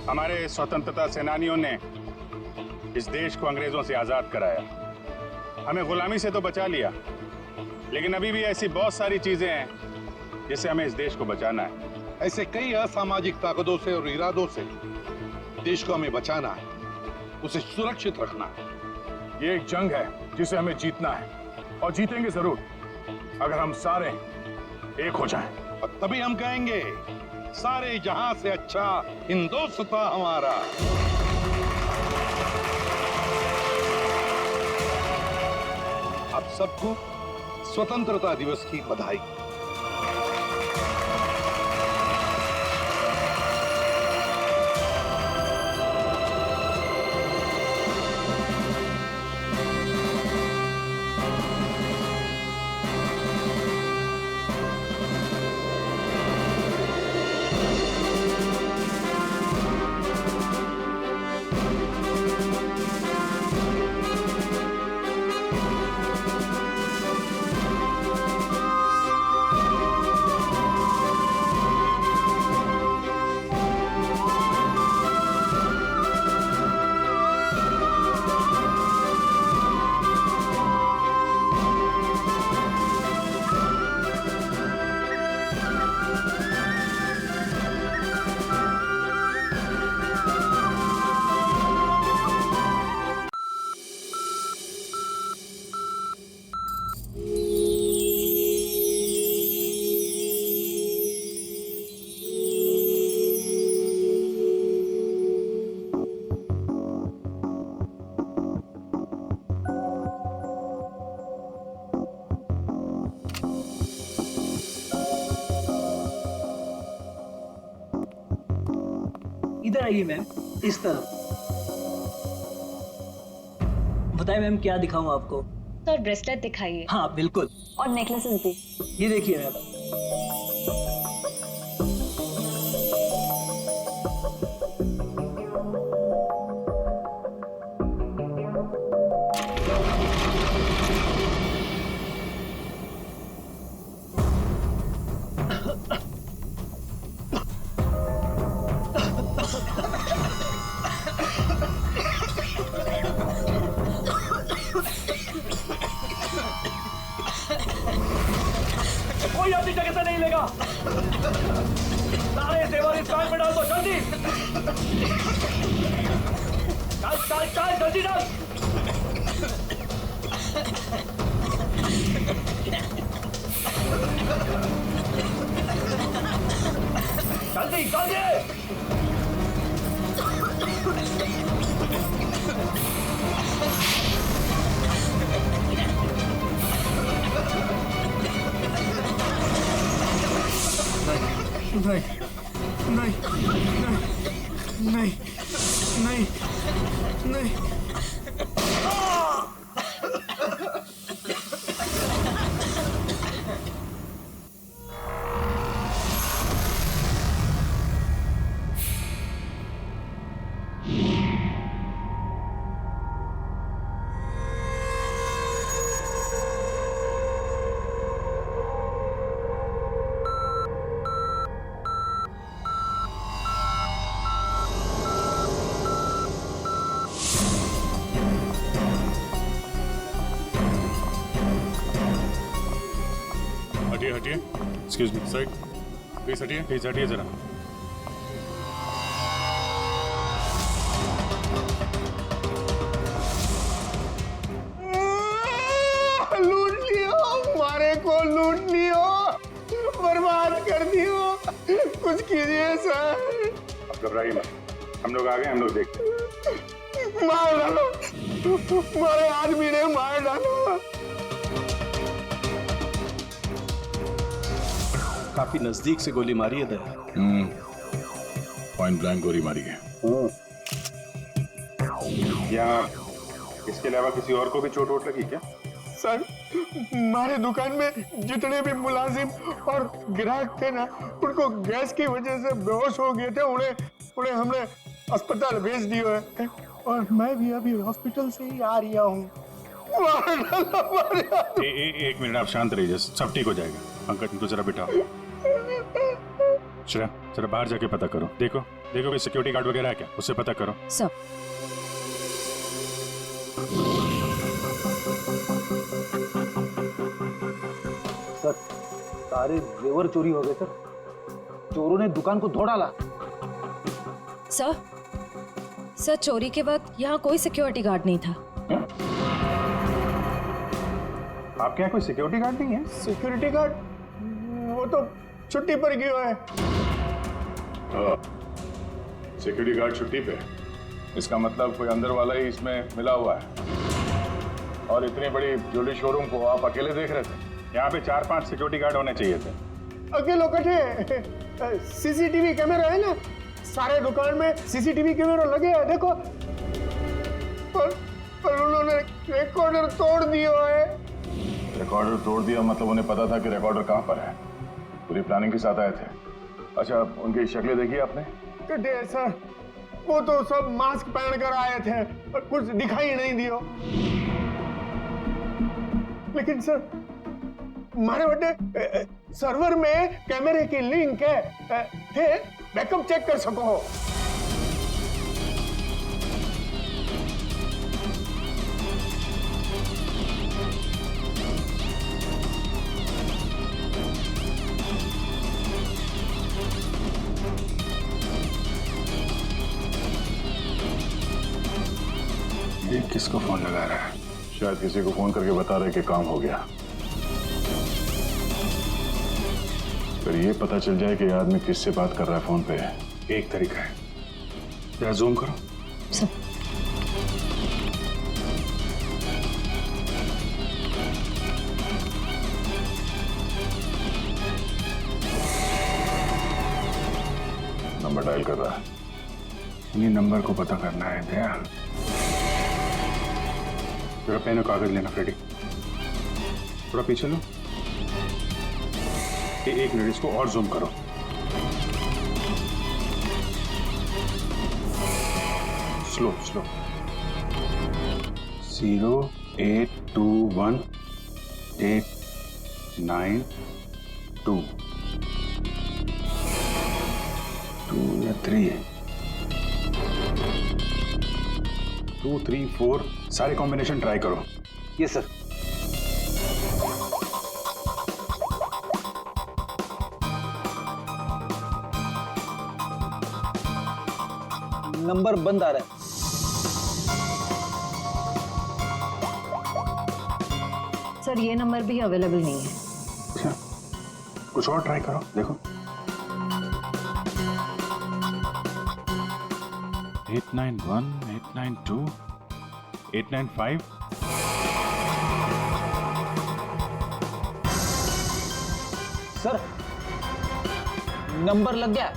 हमारे स्वतंत्रता सेनानियों ने इस देश को अंग्रेजों से आजाद कराया। हमें गुलामी से तो बचा लिया, लेकिन अभी भी ऐसी बहुत सारी चीजें हैं जिससे हमें इस देश को बचाना है। ऐसे कई असामाजिक ताकतों से और इरादों से देश को हमें बचाना है, उसे सुरक्षित रखना है। ये एक जंग है जिसे हमें जीतना है, और जीतेंगे जरूर अगर हम सारे एक हो जाएं। और तभी हम कहेंगे सारे जहां से अच्छा हिंदुस्तान हमारा। आप सबको स्वतंत्रता दिवस की बधाई। इधर आइए मैम, इस तरफ। बताइए मैम, क्या दिखाऊं आपको? सर ब्रेसलेट दिखाइए। हाँ बिल्कुल। और नेकलेसेस भी। ये देखिए मैम। कोई अपनी जगह से नहीं लेगा। सारे जेवर इस बैग में डाल दो, जल्दी। चल चल चल, जल्दी डाल। जल्दी जल्दी। नहीं नहीं नहीं नहीं नहीं नहीं। हटिए हटिए, एक्सक्यूज मी साइड, प्लीज हटिए जरा। लूट लियो, हमारे को लूट लियो, बर्बाद कर दियो, कुछ कीजिए सर। अब घबराइए मत, हम लोग आ गए, हम लोग देखते हैं। मार डालो, हमारे आदमी ने मार डालो। काफी नजदीक से गोली मारी है दया। पॉइंट ब्लैंक गोली मारी है। क्या इसके अलावा किसी और को भी चोट वोट लगी क्या? सर, हमारे दुकान में जितने भी मुलाजिम और ग्राहक थे ना, उनको गैस की वजह से बेहोश हो गए थे। उन्हें हमने अस्पताल भेज दिया है, और मैं भी अभी हॉस्पिटल से ही आ रहा हूँ। एक मिनट, आप शांत रहिए, सब ठीक हो जाएगा। अंकल, तुम तो जरा बिठाओ। जरा बाहर जाके पता करो, देखो देखो कोई सिक्योरिटी गार्ड वगैरह है क्या, उससे पता करो। सर सर सारे जेवर चोरी हो गए सर। चोरों ने दुकान को धो डाला। सर सर चोरी के वक्त यहाँ कोई सिक्योरिटी गार्ड नहीं था। आपके यहाँ कोई सिक्योरिटी गार्ड नहीं है? सिक्योरिटी गार्ड वो तो छुट्टी पर गया है। सिक्योरिटी गार्ड छुट्टी पे, इसका मतलब कोई अंदर वाला ही इसमें मिला हुआ है। और इतनी बड़ी ज्वेलरी शोरूम को आप अकेले देख रहे थे? यहाँ पे 4-5 सिक्योरिटी गार्ड होने चाहिए थे। अकेलो कटे सीसीटीवी कैमरा है ना, सारे दुकान में सीसीटीवी कैमरा लगे हैं देखो। पर उन्होंने रिकॉर्डर तोड़ दिया है। रिकॉर्डर तोड़ दिया मतलब उन्हें पता था कि रिकॉर्डर कहाँ पर है। पूरी प्लानिंग के साथ आए थे। अच्छा, उनकी शक्लें देखी आपने? कटे सर वो तो सब मास्क पहन कर आए थे और कुछ दिखाई नहीं दियो। लेकिन सर हमारे बड़े सर्वर में कैमरे की लिंक है बैकअप चेक कर सको। ये किसको फोन लगा रहा है? शायद किसी को फोन करके बता रहे कि काम हो गया। पर ये पता चल जाए कि ये आदमी किससे बात कर रहा है फोन पे। एक तरीका है, जरा जूम करो। सर नंबर डायल कर रहा है। इन्हीं नंबर को पता करना है। दया, थोड़ा पेन और कागज लेना फ्रेडी। थोड़ा पीछे लो। एक मिनट, इसको और जूम करो। Slow slow. 0821892 2 या 3 2 3 4 सारे कॉम्बिनेशन ट्राई करो। Yes sir. नंबर बंद आ रहा है। सर ये नंबर भी अवेलेबल नहीं है। अच्छा, कुछ और ट्राई करो, देखो। 891 892 895 सर नंबर लग गया।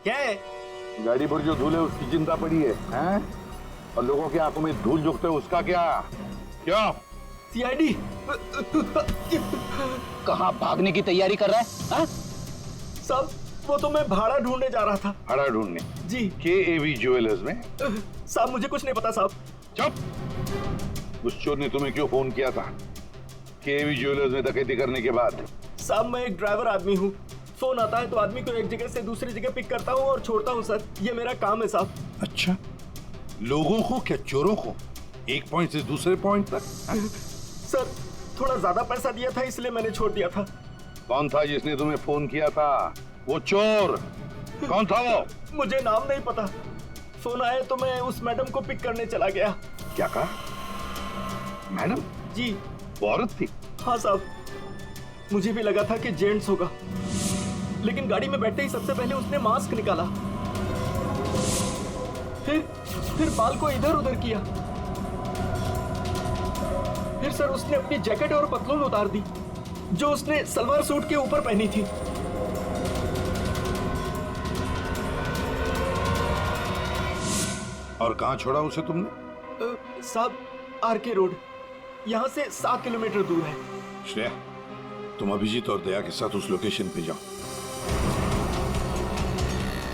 क्या है? गाड़ी पर जो धूल है उसकी चिंता पड़ी है, हैं? और लोगों की आंखों में धूल झोंकते है उसका क्या? क्या? सीआईडी कहाँ भागने की तैयारी कर रहा है? हाँ? साहब वो तो मैं भाड़ा ढूंढने जा रहा था। भाड़ा ढूंढने? जी। KAV ज्वेलर्स में? साहब मुझे कुछ नहीं पता साहब। चुप! उस चोर ने तुम्हें क्यों फोन किया था KAV ज्वेलर्स में डकैती करने के बाद? साहब मैं एक ड्राइवर आदमी हूँ। फोन आता है तो आदमी को एक जगह से दूसरी जगह पिक करता हूँ और छोड़ता हूँ सर। ये मेरा काम है साहब। अच्छा, लोगों को क्या चोरों को एक पॉइंट से दूसरे पॉइंट तक? सर थोड़ा ज्यादा पैसा दिया था इसलिए मैंने छोड़ दिया था। कौन था जिसने तुम्हें फोन किया था? वो चोर कौन था वो? मुझे नाम नहीं पता। फोन आया तो मैं उस मैडम को पिक करने चला गया। क्या कहा? मैडम? जी। वो औरत थी? हाँ साहब, मुझे भी लगा था कि जेंट्स होगा, लेकिन गाड़ी में बैठते ही सबसे पहले उसने मास्क निकाला, फिर बाल को इधर उधर किया, फिर सर उसने अपनी जैकेट और पतलून उतार दी जो उसने सलवार सूट के ऊपर पहनी थी। और कहां छोड़ा उसे तुमने? साहब RK रोड, यहाँ से 7 किलोमीटर दूर है। श्रेया, तुम अभिजीत और दया के साथ उस लोकेशन पे जाओ।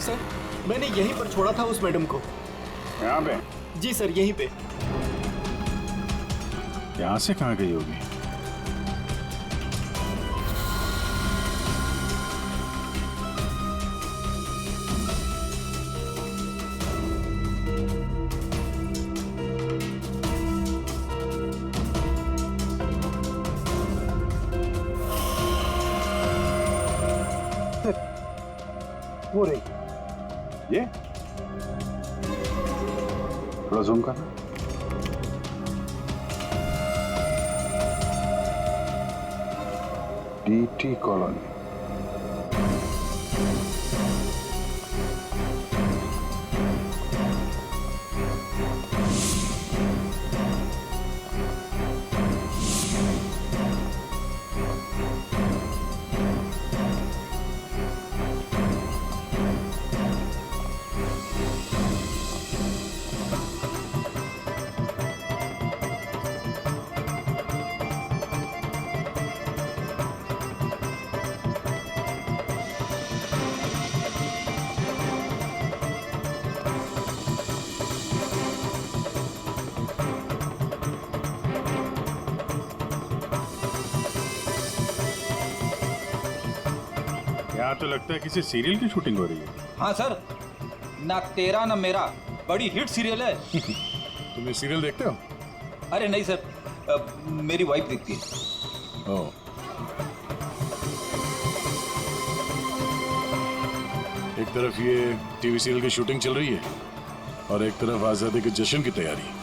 सर मैंने यहीं पर छोड़ा था उस मैडम को। यहाँ पे? जी सर, यहीं पे। यहाँ से कहाँ गई होगी? वो रही। ये थोड़ा जूम करना। DT colony. यहाँ तो लगता है किसी सीरियल की शूटिंग हो रही है। हाँ सर, ना तेरा ना मेरा बड़ी हिट सीरियल है। तुम ये सीरियल देखते हो? अरे नहीं सर, मेरी वाइफ देखती है। ओह। एक तरफ ये टीवी सीरियल की शूटिंग चल रही है और एक तरफ आजादी के जश्न की तैयारी।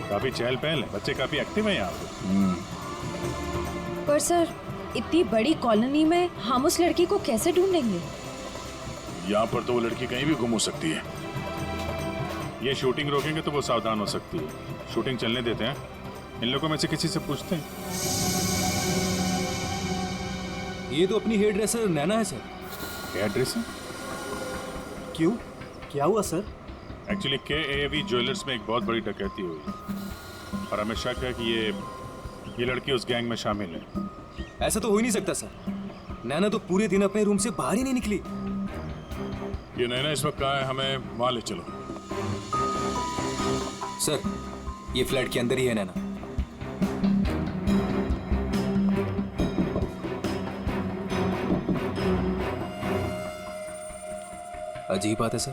काफी चहल पहल है, बच्चे काफी एक्टिव हैं यहाँ पे। पर सर, इतनी बड़ी कॉलोनी में हम उस लड़की को कैसे ढूंढेंगे? यहाँ पर तो वो लड़की कहीं भी गुम हो सकती है। ये शूटिंग रोकेंगे तो वो सावधान हो सकती है। शूटिंग चलने देते हैं, इन लोगों में से किसी से पूछते हैं। ये तो अपनी हेयर ड्रेसर नैना है सर। Hair dresser? क्यों, क्या हुआ सर? एक्चुअली KAV ज्वेलर्स में एक बहुत बड़ी डकैती हुई और हमें शक है कि ये लड़की उस गैंग में शामिल है। ऐसा तो हो ही नहीं सकता सर। नैना तो पूरे दिन अपने रूम से बाहर ही नहीं निकली। ये नैना इस वक्त कहाँ है? हमें वहां ले चलो। सर, ये फ्लैट के अंदर ही है नैना। अजीब बात है सर।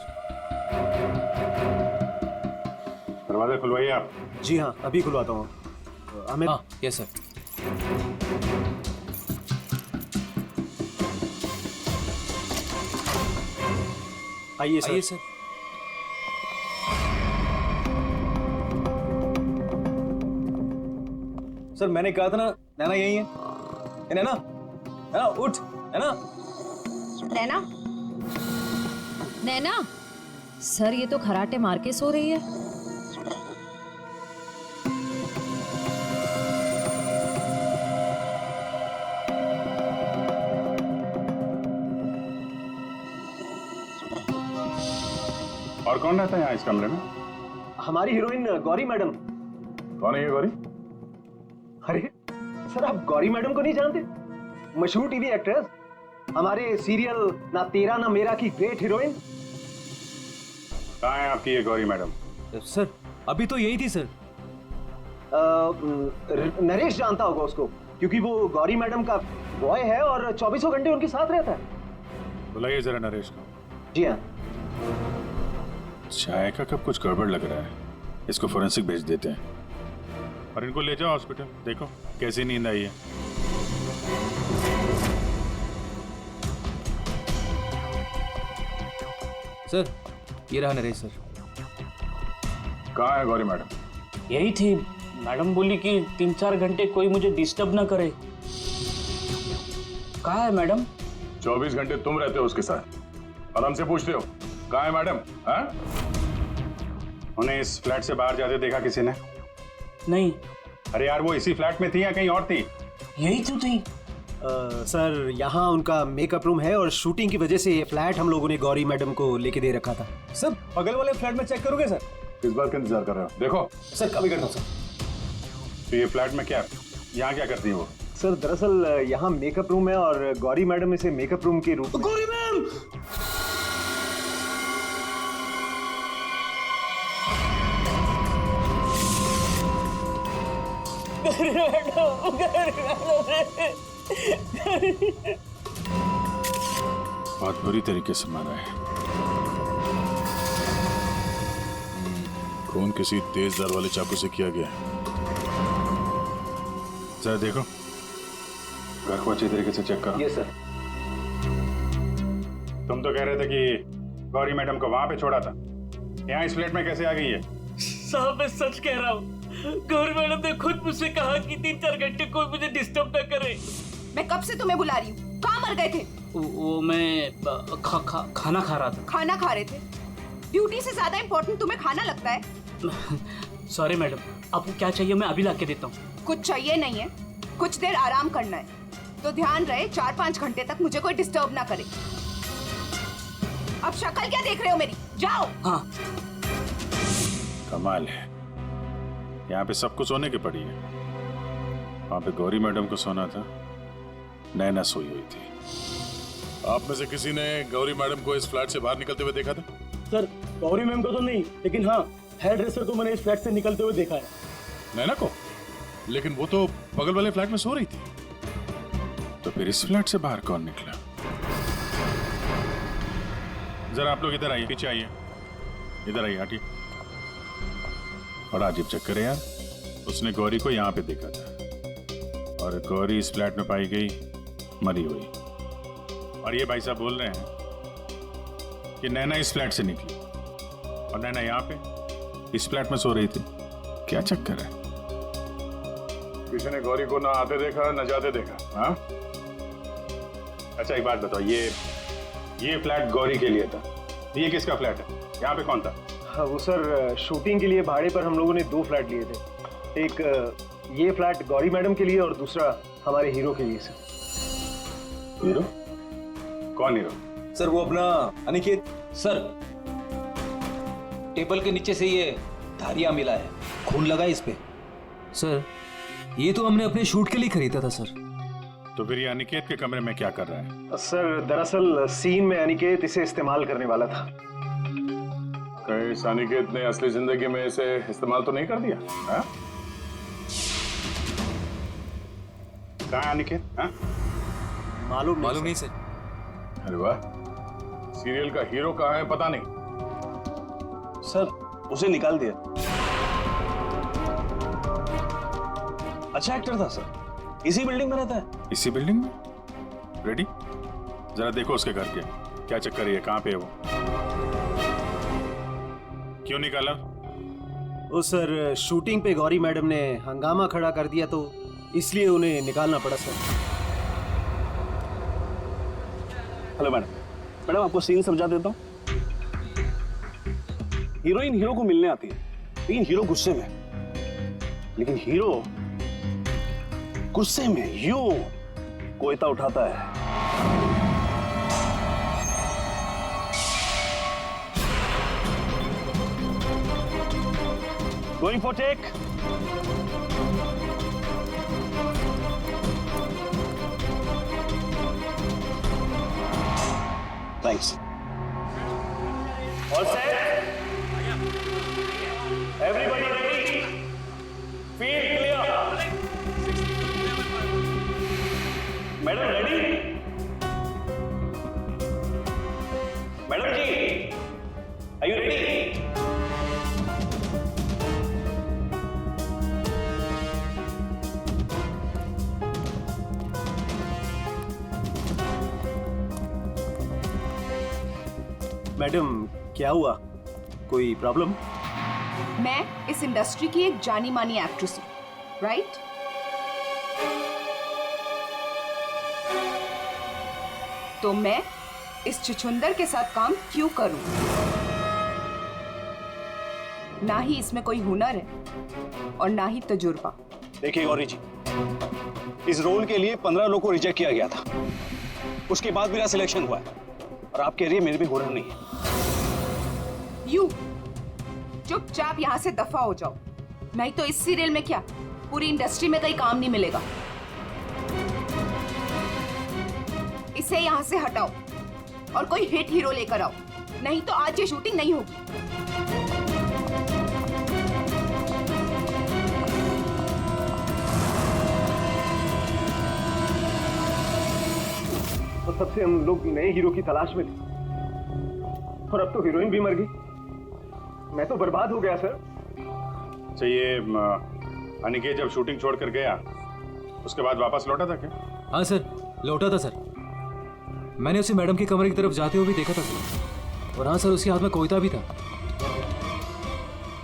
दरवाजा खुलवाइए आप। जी हाँ, अभी खुलवाता हूँ। हमें हाँ, यस सर। आइए सर। आइए सर। सर, मैंने कहा था ना, नैना यही है। नैना, नैना उठ, नैना। नैना? नैना? सर, ये तो खराटे मार के सो रही है। और कौन रहता है यहाँ इस कमरे में? हमारी हीरोइन गौरी मैडम। कौन है ये गौरी? अरे सर, आप गौरी मैडम को नहीं जानते? मशहूर टीवी एक्ट्रेस, हमारे सीरियल ना तेरा ना मेरा की ग्रेट हीरोइन। कहाँ है आपकी ये गौरी मैडम? सर, अभी तो यही थी सर। नरेश जानता होगा उसको, क्योंकि वो गौरी मैडम का बॉय है और 24 घंटे उनके साथ रहता है। बुलाइए जरा नरेश को। जी हाँ। चाय का कब कुछ गड़बड़ लग रहा है, इसको फोरेंसिक भेज देते हैं और इनको ले जाओ हॉस्पिटल। देखो कैसी नींद आई है। सर, ये रहा नरेश सर। कहाँ है गौरी मैडम? यही थी। मैडम बोली कि 3-4 घंटे कोई मुझे डिस्टर्ब ना करे। कहाँ है मैडम? 24 घंटे तुम रहते हो उसके साथ और हमसे पूछते हो कहाँ है मैडम? हाँ? उन्हें इस फ्लैट से बाहर जाते देखा किसी ने? नहीं। अरे यार, वो इसी फ्लैट में थी या कहीं और थी? यही तो थी। सर, यहाँ उनका मेकअप रूम है और शूटिंग की वजह से ये फ्लैट हम लोगों ने गौरी मैडम को लेके दे रखा था। सर, बगल वाले फ्लैट में चेक करोगे सर? किस बात का इंतजार कर रहे हो? देखो सर, कभी करता हूँ सर। तो ये फ्लैट में क्या, यहाँ क्या करती है वो? सर, दरअसल यहाँ मेकअप रूम है और गौरी मैडम इसे मेकअप रूम के रूप में। गौरी मैम! बहुत बुरी तरीके से मारा है। खून किसी तेज धार वाले चाकू से किया गया है। जरा देखो, घर को अच्छी तरीके से चेक करो। Yes sir. तुम तो कह रहे थे कि गौरी मैडम को वहां पे छोड़ा था, यहाँ इस फ्लैट में कैसे आ गई है? साहब मैं सच कह रहा हूँ, गौरी मैडम ने खुद मुझसे कहा कि 3-4 घंटे कोई मुझे डिस्टर्ब न करे। मैं कब से तुम्हें बुला रही हूँ, कहाँ मर गए थे? वो मैं खाना खा रहा था। खाना खा रहे थे? ड्यूटी से ज्यादा इम्पोर्टेंट तुम्हें खाना लगता है? सॉरी मैडम, आपको क्या चाहिए मैं अभी लाके देता हूँ। कुछ चाहिए नहीं है, कुछ देर आराम करना है, तो ध्यान रहे 4-5 घंटे तक मुझे कोई डिस्टर्ब ना करे। अब शक्ल क्या देख रहे हो मेरी, जाओ। हाँ। कमाल है, यहाँ पे सब कुछ सोने की पड़ी है। वहां पे गौरी मैडम को सोना था, नैना सोई हुई थी। आप में से किसी ने गौरी मैडम को इस फ्लैट से बाहर निकलते हुए देखा था? सर गौरी मैम को तो नहीं, लेकिन हाँ हेयर ड्रेसर को मैंने इस फ्लैट से निकलते हुए देखा है। नैना को? लेकिन वो तो बगल वाले फ्लैट में सो रही थी। तो फिर इस फ्लैट से बाहर कौन निकला? जरा आप लोग इधर आइए, पीछे आइए, इधर आइए, हटिए। बड़ा अजीब चक्कर है यार, उसने गौरी को यहाँ पे देखा था और गौरी इस फ्लैट में पाई गई मरी हुई, और ये भाई साहब बोल रहे हैं कि नैना इस फ्लैट से निकली और नैना यहाँ पे इस फ्लैट में सो रही थी। क्या चक्कर है? किसी ने गौरी को ना आते देखा ना जाते देखा? हाँ, अच्छा एक बात बताओ, ये फ्लैट गौरी के लिए था, ये किसका फ्लैट है? यहाँ पे कौन था? हाँ वो सर, शूटिंग के लिए भाड़े पर हम लोगों ने 2 फ्लैट लिए थे। एक ये फ्लैट गौरी मैडम के लिए और दूसरा हमारे हीरो के लिए सर। हीरो? कौन हीरो? सर वो अपना अनिकेत। सर टेबल के नीचे से ये धारियां मिला है, खून लगा है इस पे। सर ये तो हमने अपने शूट के लिए खरीदा था सर। तो फिर ये अनिकेत के कमरे में क्या कर रहा है? सर दरअसल सीन में अनिकेत इसे इस्तेमाल करने वाला था। कहीं इस अनिकेत ने असली जिंदगी में इसे इस्तेमाल तो नहीं कर दिया? हाँ? कहाँ है अनिकेत? हाँ? मालूम नहीं सर। अरे वाह, सीरियल का हीरो कहाँ है पता नहीं। सर उसे निकाल दिया। अच्छा एक्टर था सर, इसी बिल्डिंग में रहता है। इसी बिल्डिंग में? रेडी? जरा देखो उसके घर के क्या चक्कर है, कहाँ पे है वो? क्यों निकाला? वो सर शूटिंग पे गौरी मैडम ने हंगामा खड़ा कर दिया तो इसलिए उन्हें निकालना पड़ा सर। हेलो मैडम, मैडम आपको सीन समझा देता हूँ। हीरोइन हीरो को मिलने आती है, लेकिन हीरो गुस्से में, लेकिन हीरो गुस्से में यूं कोयता उठाता है। Going for take. Thanks. All set? Everybody ready? Field clear. Madam ready? Madam ji, are you ready? Madam क्या हुआ, कोई प्रॉब्लम? मैं इस इंडस्ट्री की एक जानी मानी एक्ट्रेस हूँ, राइट? तो मैं इस छुछुंदर के साथ काम क्यों करूं? ना ही इसमें कोई हुनर है और ना ही तजुर्बा। देखिए गौरी जी, इस रोल के लिए 15 लोगों को रिजेक्ट किया गया था, उसके बाद मेरा सिलेक्शन हुआ है और आप कह रही है मेरे भी हुनर नहीं है। यू चुपचाप यहाँ से दफा हो जाओ, नहीं तो इस सीरियल में क्या पूरी इंडस्ट्री में कहीं काम नहीं मिलेगा। इसे यहाँ से हटाओ और कोई हिट हीरो लेकर आओ, नहीं तो आज ये शूटिंग नहीं होगी। तब से हम लोग नए हीरो की तलाश में थे, और अब तो हीरोइन भी मर गई। मैं तो बर्बाद हो गया सर। चाहिए अनिकेत जब शूटिंग छोड़कर गया उसके बाद वापस लौटा था क्या? हाँ सर, लौटा था सर। मैंने उसे मैडम के कमरे की तरफ जाते हुए भी देखा था सर। और हाँ सर, उसके हाथ में कोयता भी था।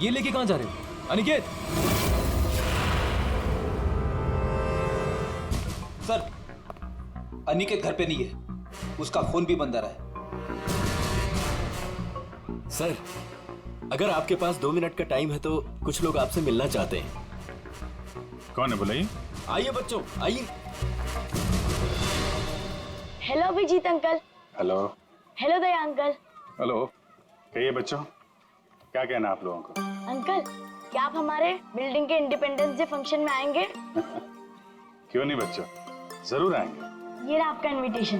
ये लेके कहाँ जा रहे हो अनिकेत? सर, अनिकेत घर पे नहीं है, उसका फोन भी बंद आ रहा है। सर, अगर आपके पास 2 मिनट का टाइम है तो कुछ लोग आपसे मिलना चाहते हैं। कौन है बुलाइए? आइए बच्चों, आइए। Hello Abhijeet uncle. Hello. Hello Daya uncle. Hello. कहिए बच्चों, क्या कहना आप लोगों को? अंकल, क्या आप हमारे बिल्डिंग के इंडिपेंडेंस डे फंक्शन में आएंगे? क्यों नहीं बच्चों, जरूर आएंगे। ये रहा आपका इनविटेशन।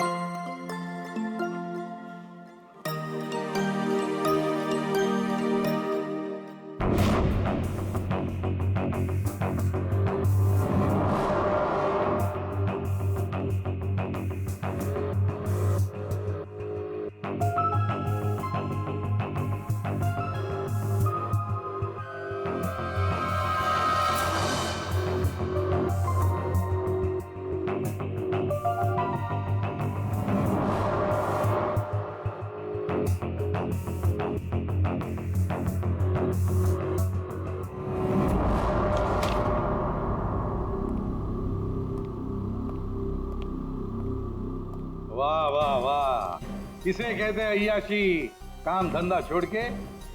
वाह वाह वाह, इसे कहते हैं अय्याशी। काम धंधा छोड़ के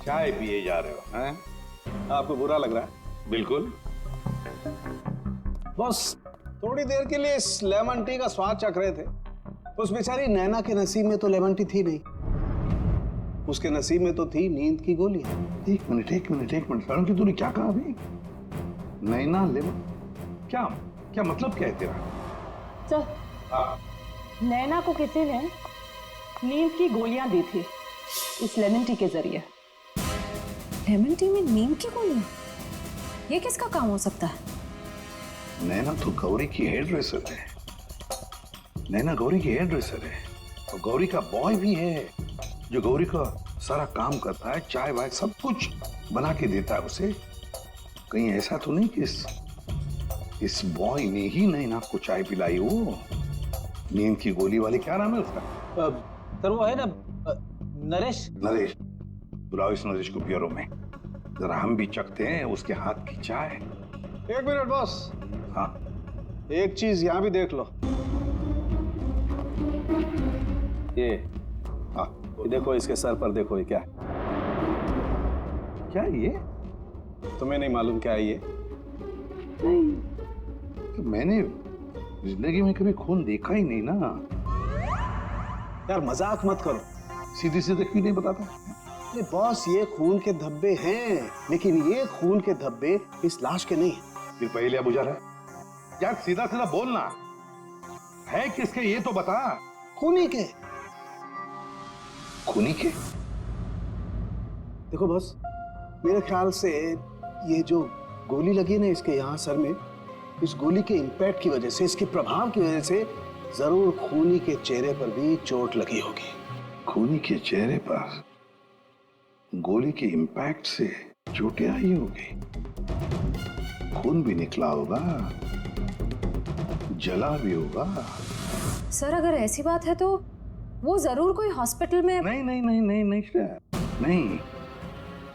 चाय पिए जा रहे हो हैं? आपको बुरा लग रहा है? बिल्कुल। बॉस, थोड़ी देर के लिए इस लेमन टी का स्वाद चख रहे थे। उस बेचारी नैना के नसीब में तो लेमन टी थी नहीं, उसके नसीब में तो थी नींद की गोली। एक मिनट सड़न की तूने क्या कहा अभी? नैना लेमन? क्या क्या मतलब क्या है तेरा? सर, हाँ। नैना को किसी ने नींद की गोलियां दी थी इस लेमन टी के जरिए। लेमन टी में नीम की गोलियां? ये किसका काम हो सकता है? नैना तो गौरी की हेयर ड्रेसर है। नैना गौरी की हेयर ड्रेसर है और गौरी का बॉय भी है जो गौरी का सारा काम करता है, चाय वाय सब कुछ बना के देता है उसे। कहीं ऐसा तो नहीं कि इस बॉय ने ही नैना को चाय पिलाई हो? नींद की गोली वाली क्या नाम है उसका? सर वो है ना, नरेश। नरेश, बुलाओ इस नरेश को ब्यूरो में, जरा हम भी चखते हैं उसके हाथ की चाय। 1 मिनट बॉस। हाँ, एक चीज यहाँ भी देख लो। ये हाँ, ये देखो, इसके सर पर देखो, ये क्या है? क्या ये? तुम्हें नहीं मालूम क्या है ये? तो मैंने जिंदगी में कभी खून देखा ही नहीं ना। यार मजाक मत करो। सीधी सीधे क्यों नहीं बताता? अरे बॉस, ये खून के धब्बे हैं, लेकिन ये खून के धब्बे इस लाश के नहीं हैं। फिर पहले बुझा रहा है यार, सीधा सीधा बोलना है किसके ये तो बता। खूनी के। खूनी के? देखो बॉस, मेरे ख्याल से ये जो गोली लगी ना इसके यहाँ सर में, इस गोली के इंपैक्ट की वजह से, इसके प्रभाव की वजह से जरूर खूनी के चेहरे पर भी चोट लगी होगी। खूनी के चेहरे पर गोली के इंपैक्ट से चोटें आई होगी, खून भी निकला होगा, जला भी होगा। सर, अगर ऐसी बात है तो वो जरूर कोई हॉस्पिटल में। नहीं नहीं नहीं नहीं नहीं नहीं,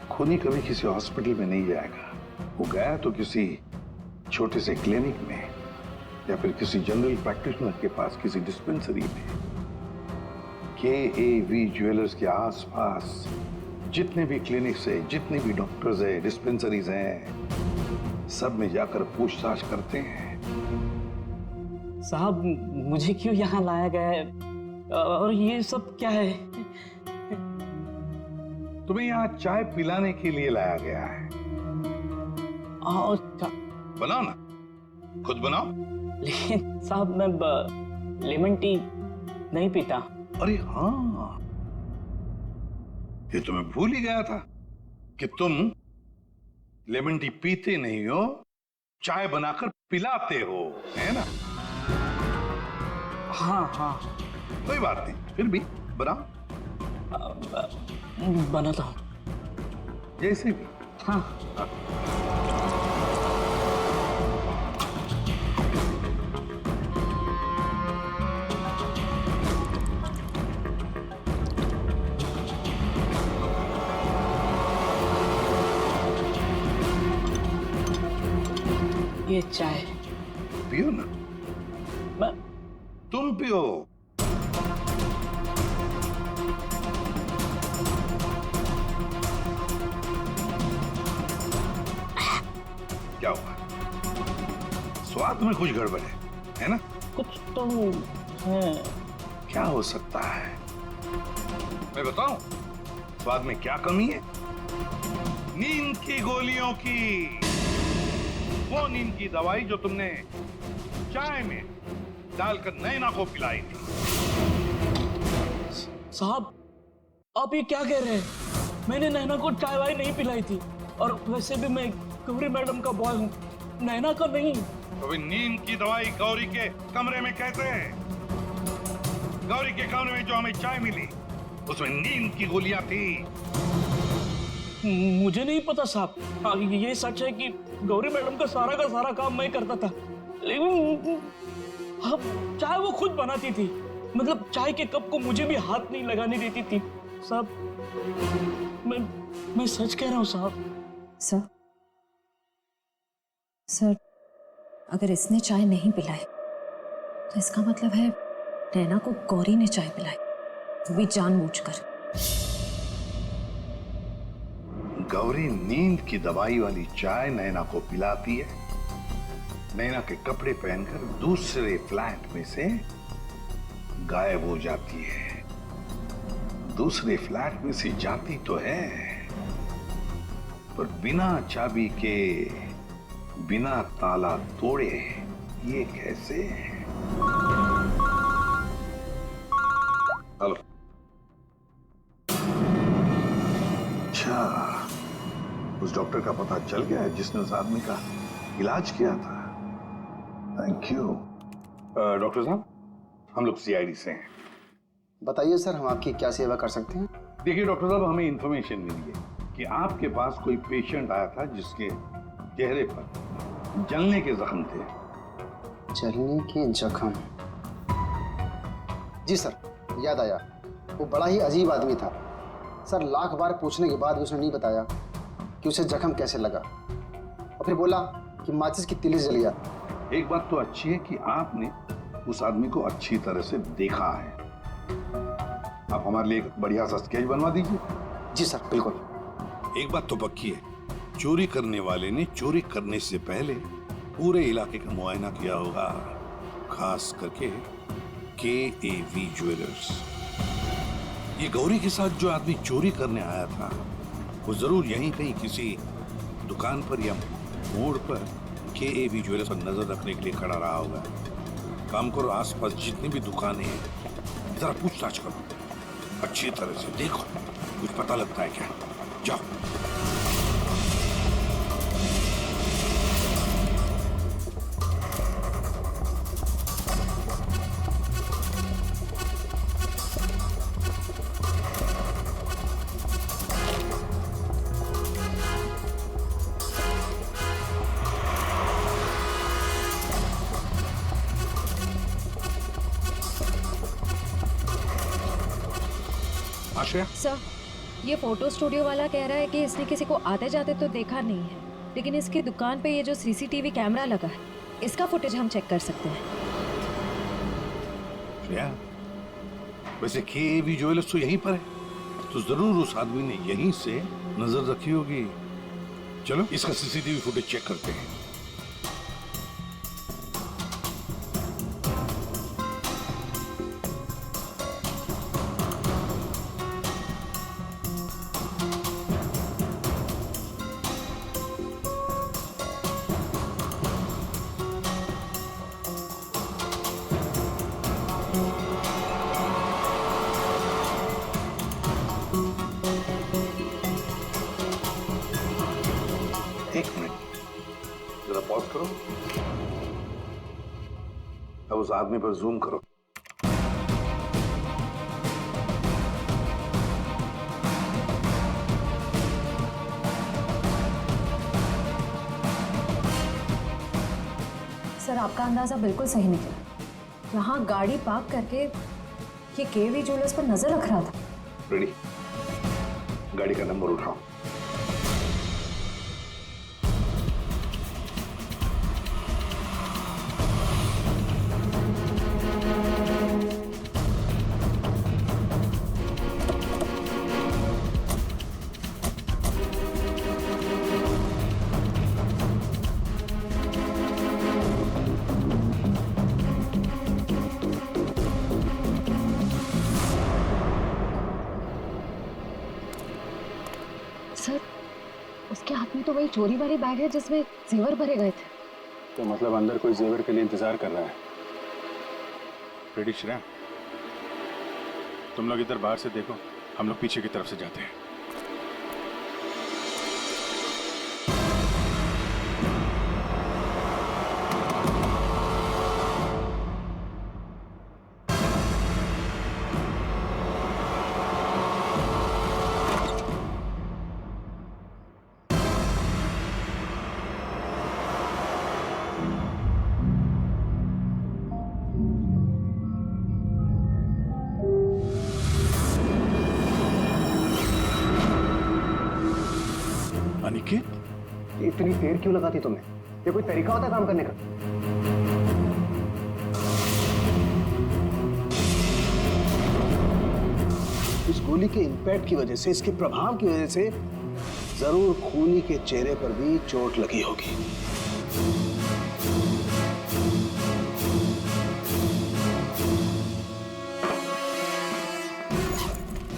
खूनी कभी किसी हॉस्पिटल में नहीं जाएगा। वो गया तो किसी छोटे से क्लिनिक में या फिर किसी जनरल प्रैक्टिशनर के पास, किसी डिस्पेंसरी में। KAV ज्वेलर्स के आसपास जितने भी क्लिनिक्स है, जितने भी डॉक्टर्स है, डिस्पेंसरीज हैं, सब में जाकर पूछताछ करते हैं। साहब, मुझे क्यों यहाँ लाया गया है और ये सब क्या है? तुम्हें यहाँ चाय पिलाने के लिए लाया गया है। बनाओ ना, खुद बनाओ। लेकिन साहब, मैं लेमन टी नहीं पीता। अरे हाँ, ये तो मैं भूल ही गया था कि तुम लेमन टी पीते नहीं हो, चाय बनाकर पिलाते हो, है ना? हाँ हाँ। कोई बात नहीं, फिर भी बनाओ। बनाता हूँ। जैसे भी। हाँ। ये चाय पियो ना। तुम पियो। क्या हुआ? स्वाद में कुछ गड़बड़ है ना? कुछ तो है। क्या हो सकता है? मैं बताऊं स्वाद में क्या कमी है? नींद की गोलियों की, वो नींद की दवाई जो तुमने चाय में डालकर नैना को पिलाई थी। साहब आप ये क्या कह रहे हैं? मैंने नैना को चाय वाय नहीं पिलाई थी, और वैसे भी मैं गौरी मैडम का बॉय हूँ, नैना का नहीं। तो नींद की दवाई गौरी के कमरे में कैसे है? गौरी के कमरे में जो हमें चाय मिली उसमें नींद की गोलियां थी। मुझे नहीं पता साहब। ये सच है कि गौरी मैडम का सारा काम मैं करता था, लेकिन चाय वो खुद बनाती थी। मतलब चाय के कप को मुझे भी हाथ नहीं लगाने देती थी साहब। मैं सच कह रहा हूँ साहब। सर, अगर इसने चाय नहीं पिलाई तो इसका मतलब है नैना को गौरी ने चाय पिलाई, वो भी जानबूझकर। गौरी नींद की दवाई वाली चाय नैना को पिलाती है, नैना के कपड़े पहनकर दूसरे फ्लैट में से गायब हो जाती है। दूसरे फ्लैट में से जाती तो है, पर बिना चाबी के, बिना ताला तोड़े। ये कैसे? हेलो। अच्छा, उस डॉक्टर का पता चल गया है जिसने उस आदमी का इलाज किया था। Thank you. डॉक्टर साहब, हम लोग सीआईडी से हैं। बताइए सर, हम आपकी क्या सेवा कर सकते हैं? देखिए डॉक्टर साहब, हमें इंफॉर्मेशन मिली है कि आपके पास कोई पेशेंट आया था जिसके चेहरे पर जलने के जख्म थे। जलने के जख्म? जी सर, याद आया। वो बड़ा ही अजीब आदमी था सर। लाख बार पूछने के बाद भी उसने नहीं बताया कि उसे जख्म कैसे लगा, और फिर बोला कि माचिस की तिली जल गया। एक बात तो अच्छी है कि आपने उस आदमी को अच्छी तरह से देखा है। आप हमारे लिए एक बढ़िया सा स्केच बनवा दीजिए। जी सर, बिल्कुल। एक बात तो पक्की है, चोरी करने वाले ने चोरी करने से पहले पूरे इलाके का मुआयना किया होगा, खास करके KAV ज्वेलर्स। ये गौरी के साथ जो आदमी चोरी करने आया था वो जरूर यहीं कहीं किसी दुकान पर या मोड़ पर KAV ज्वेलर्स पर नजर रखने के लिए खड़ा रहा होगा। काम करो, आसपास जितनी भी दुकानें हैं जरा पूछताछ करो, अच्छी तरह से देखो, कुछ पता लगता है क्या। जाओ। सर, ये फोटो स्टूडियो वाला कह रहा है कि इसने किसी को आते जाते तो देखा नहीं है, लेकिन इसकी दुकान पे ये जो CCTV कैमरा लगा है, इसका फुटेज हम चेक कर सकते हैं। वैसे KAV ज्वेलर्स तो यहीं पर है, तो जरूर उस आदमी ने यहीं से नजर रखी होगी। चलो इसका CCTV फुटेज चेक करते हैं। एक मिनट, जरा पॉज करो। अब उस आदमी पर जूम करो। सर आपका अंदाजा बिल्कुल सही निकला। यहाँ गाड़ी पार्क करके ये केवी ज्वेलर्स पर नजर रख रहा था। रेडी, गाड़ी का नंबर उठाओ। सर उसके हाथ में तो वही चोरी वाली बैग है जिसमें जेवर भरे गए थे। तो मतलब अंदर कोई जेवर के लिए इंतजार कर रहा है। रेडी श्रेया, तुम लोग इधर बाहर से देखो, हम लोग पीछे की तरफ से जाते हैं। अनिकेत, इतनी देर क्यों लगाती तुम्हें? ये कोई तरीका होता है काम करने का? इस गोली के इंपैक्ट की वजह से, इसके प्रभाव की वजह से जरूर खूनी के चेहरे पर भी चोट लगी होगी।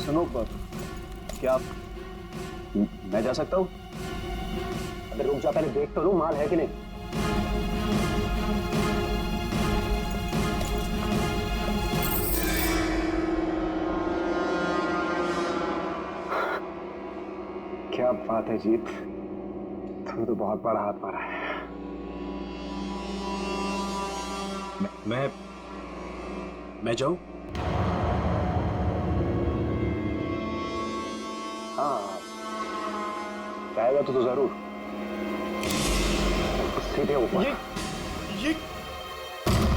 सुनो, क्या मैं जा सकता हूँ? अगर रुक जा, पहले देख तो लूं माल है कि नहीं। क्या बात है जीत, तुमने तो बहुत बड़ा हाथ मारा है। मैं जाऊं? हाँ, जाएगा तो जरूर। सीधे ऊपर। ये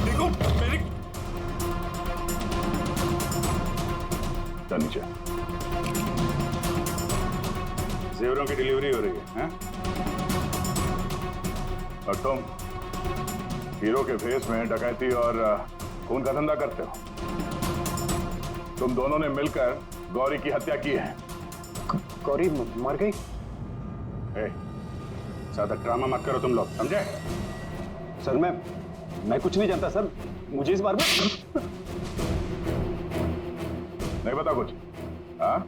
देखो मेरे नीचे जेवरों की डिलीवरी हो रही है, हैं? और तुम हीरो के फेस में डकैती और खून का धंधा करते हो। तुम दोनों ने मिलकर गौरी की हत्या की है। गौरी मर गई? ज्यादा ड्रामा मत करो तुम लोग, समझे? सर मैं कुछ नहीं जानता सर, मुझे इस बारे में नहीं पता कुछ। हाँ,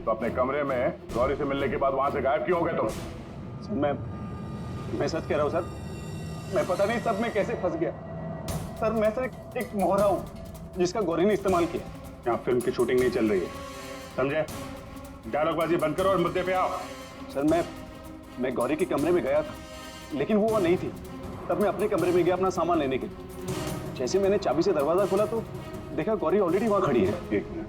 तो अपने कमरे में गौरी से मिलने के बाद वहां से गायब क्यों हो गए तुम? सर मैं सच कह रहा हूं सर, मैं पता नहीं सब में कैसे फंस गया। सर मैं सिर्फ एक मोहरा हूं जिसका गौरी ने इस्तेमाल किया। यहाँ फिल्म की शूटिंग नहीं चल रही है, समझे? डायलॉगबाजी बंद करो और मुद्दे पे आओ। सर मैं गौरी के कमरे में गया था, लेकिन वो नहीं थी। तब मैं अपने कमरे में गया अपना सामान लेने के लिए। जैसे मैंने चाबी से दरवाजा खोला तो देखा गौरी ऑलरेडी वहां खड़ी है। एक मिनट,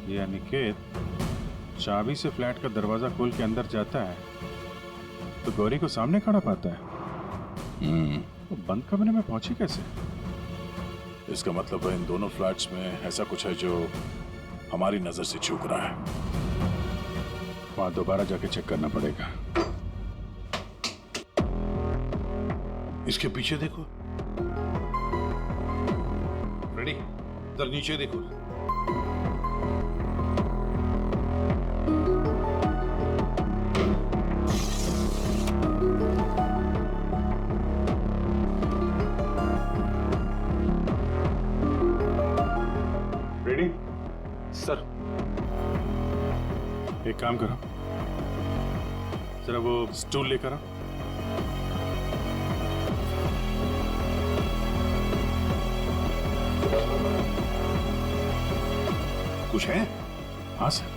ये अनिकेत चाबी से फ्लैट का दरवाजा खोल के अंदर जाता है तो गौरी को सामने खड़ा पाता है। तो बंद कमरे में पहुंची कैसे? इसका मतलब है इन दोनों फ्लैट्स में ऐसा कुछ है जो हमारी नजर से चूक रहा है। वहां दोबारा जाके चेक करना पड़ेगा। इसके पीछे देखो। रेडी, इधर नीचे देखो। रेडी? सर एक काम करो, जरा वो स्टूल लेकर आओ। कुछ है? हाँ सर।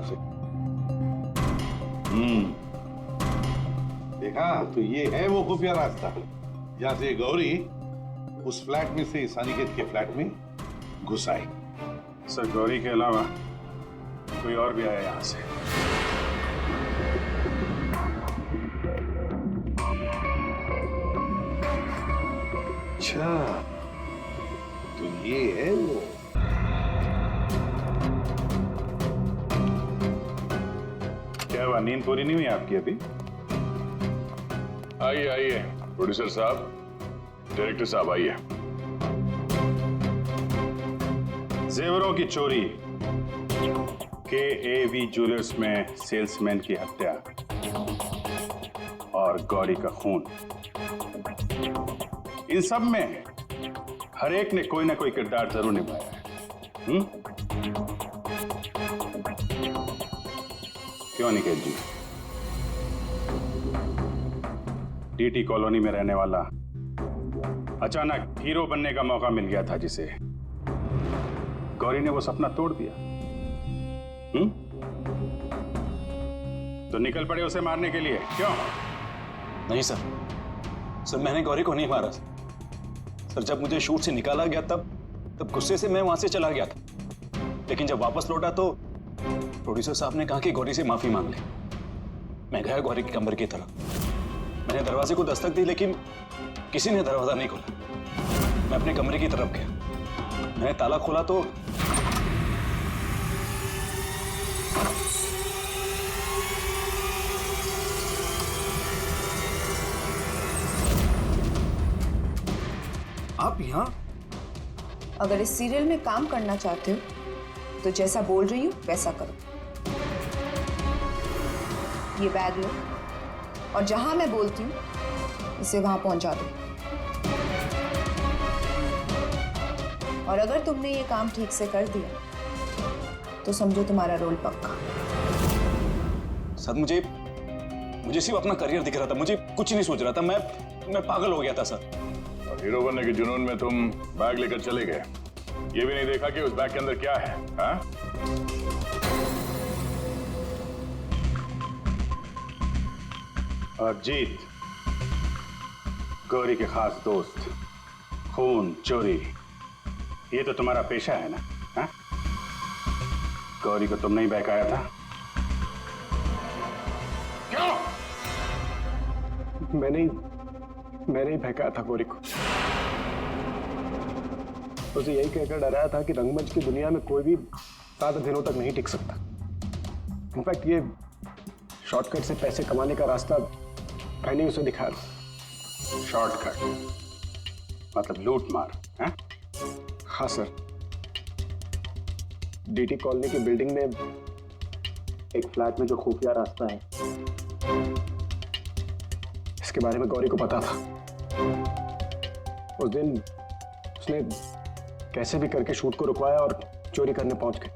हिसाब से। देखा तो ये है वो खुफिया रास्ता जहां से गौरी उस फ्लैट में से इस अनिकेत के फ्लैट में घुस आई। सर गौरी के अलावा कोई और भी आया यहाँ से? अच्छा तो ये है वो। क्या हुआ, नींद पूरी नहीं हुई आपकी अभी? आइए आइए प्रोड्यूसर साहब, डायरेक्टर साहब आइए। जेवरों की चोरी, KAV ज्वेलर्स में सेल्समैन की हत्या और गौरी का खून, इन सब में हर एक ने कोई ना कोई किरदार जरूर निभाया है। क्यों निकेत जी? DT कॉलोनी में रहने वाला अचानक हीरो बनने का मौका मिल गया था जिसे, गौरी ने वो सपना तोड़ दिया। तो निकल पड़े उसे मारने के लिए, क्यों? नहीं सर, मैंने गौरी को नहीं मारा सर। जब मुझे शूट से निकाला गया तब गुस्से से मैं वहां से चला गया था, लेकिन जब वापस लौटा तो प्रोड्यूसर साहब ने कहा कि गौरी से माफी मांग ले। मैं गया गौरी के कमरे की तरफ। मैंने दरवाजे को दस्तक दी लेकिन किसी ने दरवाजा नहीं खोला। मैं अपने कमरे की तरफ गया, मैंने ताला खोला तो आप यहाँ? अगर इस सीरियल में काम करना चाहते हो तो जैसा बोल रही हूँ वैसा करो। ये बैग लो और जहां मैं बोलती हूँ इसे वहां पहुंचा दो। और अगर तुमने ये काम ठीक से कर दिया तो समझो तुम्हारा रोल पक्का। सर मुझे सिर्फ अपना करियर दिख रहा था, मुझे कुछ नहीं सोच रहा था। मैं पागल हो गया था सर। और हीरो बनने के जुनून में तुम बैग लेकर चले गए, ये भी नहीं देखा कि उस बैग के अंदर क्या है। हाँ? और जीत, गौरी के खास दोस्त, खून चोरी, ये तो तुम्हारा पेशा है ना? हाँ? गौरी को तुमने ही बहकाया था। क्यों? मैंने ही बहकाया था गौरी को। उसे यही कहकर डराया था कि रंगमंच की दुनिया में कोई भी ज्यादा दिनों तक नहीं टिक सकता। इनफैक्ट ये शॉर्टकट से पैसे कमाने का रास्ता मैंने उसे दिखाया। शॉर्टकट मतलब लूट मार? हैं? हाँ सर, DT कॉलोनी की बिल्डिंग में एक फ्लैट में जो खुफिया रास्ता है, इसके बारे में गौरी को पता था। उस दिन उसने कैसे भी करके शूट को रुकवाया और चोरी करने पहुंच गए।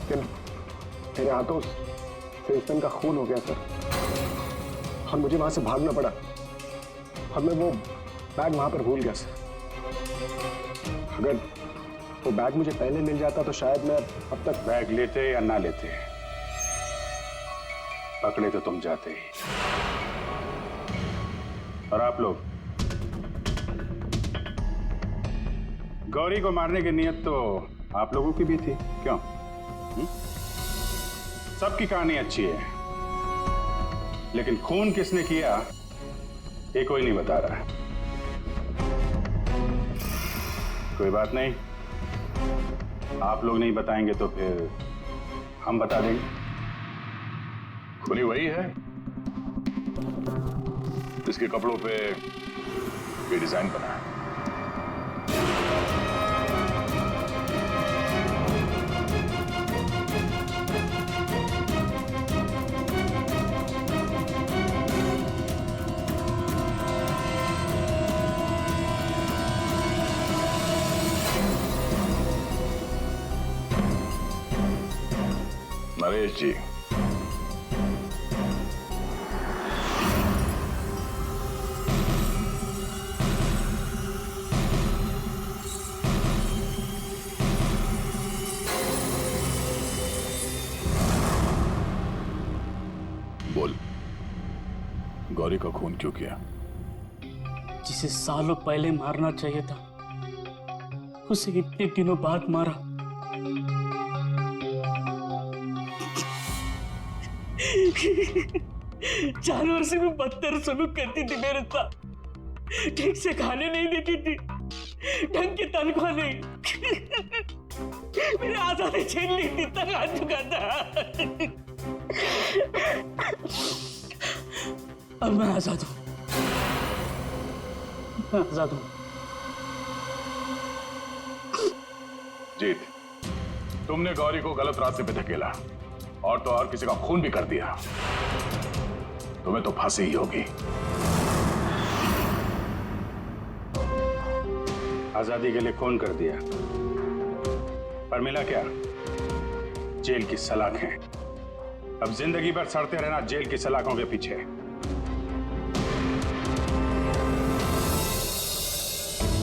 फिर मेरे हाथों सेल्समैन का खून हो गया सर, और मुझे वहां से भागना पड़ा और मैं वो बैग वहां पर भूल गया सर। अगर वो बैग मुझे पहले मिल जाता तो शायद मैं अब तक। बैग लेते या ना लेते, पकड़े तो तुम जाते ही। और आप लोग, गौरी को मारने की नियत तो आप लोगों की भी थी, क्यों? सबकी कहानी अच्छी है, लेकिन खून किसने किया ये कोई नहीं बता रहा है। कोई बात नहीं, आप लोग नहीं बताएंगे तो फिर हम बता देंगे। खूनी वही है जिसके कपड़ों पे ये डिजाइन बना है। नरेश जी, बोल, गौरी का खून क्यों किया? जिसे सालों पहले मारना चाहिए था उसे इतने दिनों बाद मारा। जानवर से भी बदतर सलूक करती थी मेरे साथ। ठीक से खाने नहीं देती थी, ढंग की तनख्वाह नहीं, मेरे आजादी छीन ली, तक आ चुका था। अब मैं आजाद हूं, मैं आजाद हूं। जीत, तुमने गौरी को गलत रास्ते पे धकेला और तो और किसी का खून भी कर दिया। तुम्हें तो फांसी ही होगी। आजादी के लिए खून कर दिया, पर मिला क्या? जेल की सलाखें। अब जिंदगी भर सड़ते रहना जेल की सलाखों के पीछे।